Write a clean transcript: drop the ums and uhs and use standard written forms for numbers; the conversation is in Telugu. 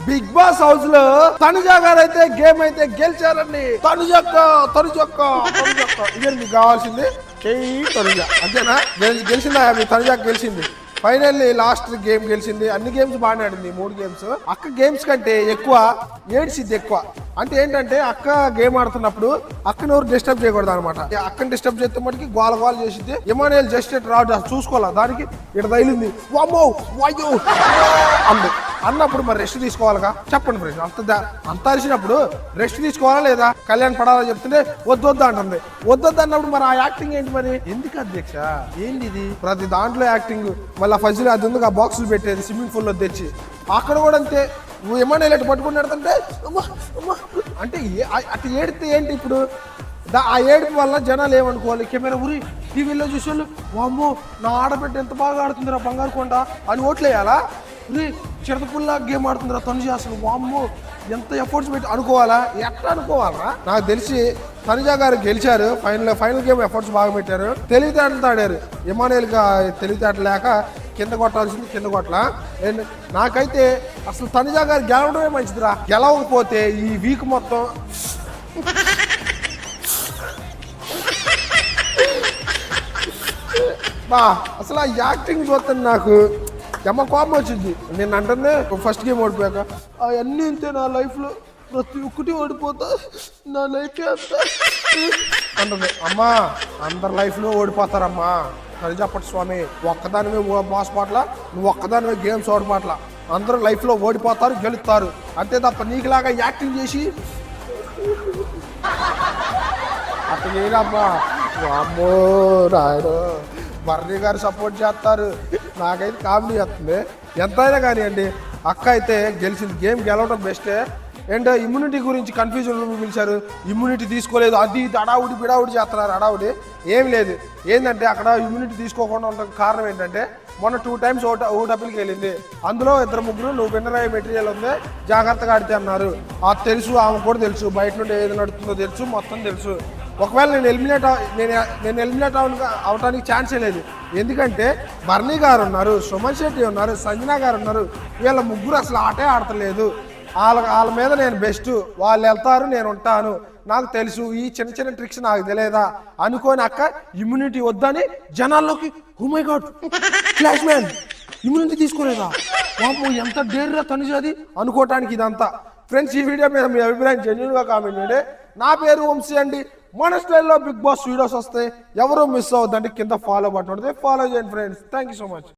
బిగ్ బాస్ హౌస్ లో తనుజ గారు అయితే గేమ్ అయితే గెలిచారండి. తనుజక్క ఇదే మీకు కావాల్సింది. తనుజ అంతేనా? గెలిచిందా? మీ తనుజ గెలిచింది. ఫైనల్లీ లాస్ట్ గేమ్ గెలిచింది. అన్ని గేమ్స్ బాగానే ఆడింది. 3 గేమ్స్. అక్క గేమ్స్ కంటే ఎక్కువ ఏడ్చిద్ది ఎక్కువ. అంటే ఏంటంటే అక్క గేమ్ ఆడుతున్నప్పుడు అక్కని ఎవరు డిస్టర్బ్ చేయకూడదు అనమాట. అక్కని డిస్టర్బ్ చేస్తే మటుకి గోల చేసిద్ది. ఇమానుయేల్ జస్ట్ రాడు చూసుకోవాలా, దానికి ఇక్కడ తగిలింది అంది అన్నప్పుడు మరి రెస్ట్ తీసుకోవాలిగా. చెప్పండి ఫ్రెండ్స్, అంత అరిచినప్పుడు రెస్ట్ తీసుకోవాలా లేదా? కళ్యాణ్ పడాలా చెప్తుంటే వద్దు అంటుంది. వద్దు అన్నప్పుడు మరి ఆ యాక్టింగ్ ఏంటి? మరి ఎందుకు అధ్యక్ష? ఏంటి ఇది? ప్రతి దాంట్లో యాక్టింగ్. మళ్ళీ ఫజిల్ అది ఉంది, ఆ బాక్సులు పెట్టేది స్విమ్మింగ్ పూల్ లో తెచ్చి. అక్కడ కూడా అంతే. నువ్వు ఏమన్నా ఇలా పట్టుకుని అంటే అంటే అటు ఏడితే ఏంటి ఇప్పుడు? ఆ ఏడుపు వల్ల జనాలు ఏమనుకోవాలి? కెమెరా ఊరి టీవీలో చూసేవాళ్ళు వామ్మో నా ఆడబిడ్డ ఎంత బాగా ఆడుతుందిరా బంగారు కొండ అని ఓట్లేయాలా? ఊరి చిరతపుల్లా గేమ్ ఆడుతుందిరా తనుజ, అసలు వామ్మో ఎంత ఎఫర్ట్స్ పెట్టి అనుకోవాలా? ఎట్లా అనుకోవాలా? నాకు తెలిసి తనుజ గారు గెలిచారు. ఫైనల్ గేమ్ ఎఫర్ట్స్ బాగా పెట్టారు. తెలివితేటలతో ఆడారు. ఇమానుయేల్ గా తెలివితేటలు లేక కింద కొట్టాల్సింది కింద కొట్ల. నాకైతే అసలు తనుజ గారు గెలవడమే మంచిదిరా. గెలవకపోతే ఈ వీక్ మొత్తం అసలు ఆ యాక్టింగ్ చూస్తాను నాకు ఎమ్మ కోపం వచ్చింది. నేను అంటే ఫస్ట్ గేమ్ ఓడిపోయాక అవన్నీ అంతే నా లైఫ్లో ప్రతి ఒక్కటి ఓడిపోతా, నా లైఫ్ అంతా అంటుంది. అమ్మా అందరి లైఫ్లో ఓడిపోతారమ్మా. అది చెప్పట్టు స్వామి, ఒక్కదానివే బాస్ పాటల, నువ్వు ఒక్కదానివే గేమ్స్ ఓడిపాట్ల. అందరూ లైఫ్లో ఓడిపోతారు, గెలుస్తారు అంతే తప్ప నీకులాగా యాక్టింగ్ చేసి అట్లా చేయడమ్మా. అమ్మో రాయడు బర్నీ గారు సపోర్ట్ చేస్తారు. నాకైతే కామెడీ వస్తుంది. ఎంతైనా కానివ్వండి, అక్క అయితే గెలిచింది. గేమ్ గెలవడం బెస్టే. అండ్ ఇమ్యూనిటీ గురించి కన్ఫ్యూజన్ పిలిచారు. ఇమ్యూనిటీ తీసుకోలేదు, అది అడావుడి బిడావుడి చేస్తున్నారు. అడావుడి ఏం లేదు. ఏంటంటే అక్కడ ఇమ్యూనిటీ తీసుకోకుండా ఉండడం కారణం ఏంటంటే మొన్న 2 times ఓటప్పిల్కి వెళ్ళింది. అందులో 2-3 నువ్వు విన్నర్ అయ్యే మెటీరియల్ ఉంది, జాగ్రత్తగా ఆడితే అన్నారు. అది తెలుసు, ఆమె కూడా తెలుసు, బయట నుండి ఏది నడుతుందో తెలుసు, మొత్తం తెలుసు. ఒకవేళ నేను ఎలిమినేట్ అవడానికి ఛాన్సే లేదు. ఎందుకంటే బర్నీ గారు ఉన్నారు, సుమన్ శెట్టి ఉన్నారు, సంజన గారు ఉన్నారు. వీళ్ళ ముగ్గురు అసలు ఆటే ఆడతలేదు. వాళ్ళ మీద నేను బెస్ట్, వాళ్ళు వెళ్తారు, నేను ఉంటాను, నాకు తెలుసు, ఈ చిన్న చిన్న ట్రిక్స్ నాకు తెలియదా అనుకోని అక్క ఇమ్యూనిటీ వద్దని జనాల్లోకి oh my god flash man immunity తీసుకోలేదా, వామ్మో ఎంత డేర్రా తనుజది అనుకోవటానికి ఇదంతా. ఫ్రెండ్స్, ఈ వీడియో మీద మీ అభిప్రాయం జెన్యూన్గా కామెంట్ చేయండి. నా పేరు వంశీ అండి. మన స్టైల్లో బిగ్ బాస్ వీడియోస్ వస్తాయి, ఎవరు మిస్ అవ్వద్దండి. కింద ఫాలో బటన్ ఉంటుంది, ఫాలో చేయండి friends. Thank you so much.